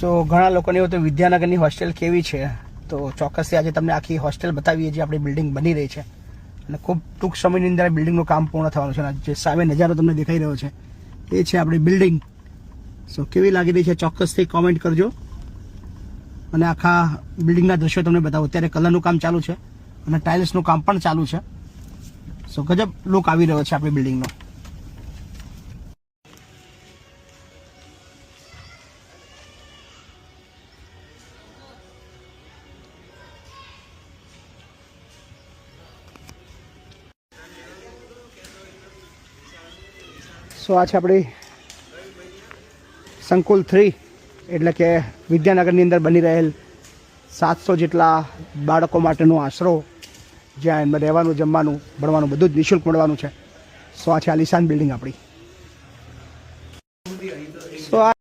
સો ઘણા લોકોને એવું તો વિદ્યાનગરની હોસ્ટેલ કેવી છે, તો ચોક્કસથી આજે તમને આખી હોસ્ટેલ બતાવીએ જે આપણી બિલ્ડિંગ બની રહી છે અને ખૂબ ટૂંક સમયની અંદર બિલ્ડિંગનું કામ પૂર્ણ થવાનું છે. અને જે સામે નજારો તમને દેખાઈ રહ્યો છે એ છે આપણી બિલ્ડિંગ. સો કેવી લાગી રહી છે ચોક્કસથી કોમેન્ટ કરજો અને આખા બિલ્ડિંગના દ્રશ્યો તમને બતાવો. અત્યારે કલરનું કામ ચાલુ છે અને ટાઇલ્સનું કામ પણ ચાલુ છે. સો ગજબ લુક આવી રહ્યો છે આપણી બિલ્ડિંગનો. સો આ છે આપણી સંકુલ 3 એટલે કે વિદ્યાનગરની અંદર બની રહેલ 700 જેટલા બાળકો માટેનો આશરો, જ્યાં એમાં રહેવાનું, જમવાનું, ભણવાનું બધું જ નિઃશુલ્ક મળવાનું છે. સો આ છે આલિશાન બિલ્ડિંગ આપણી. સો આ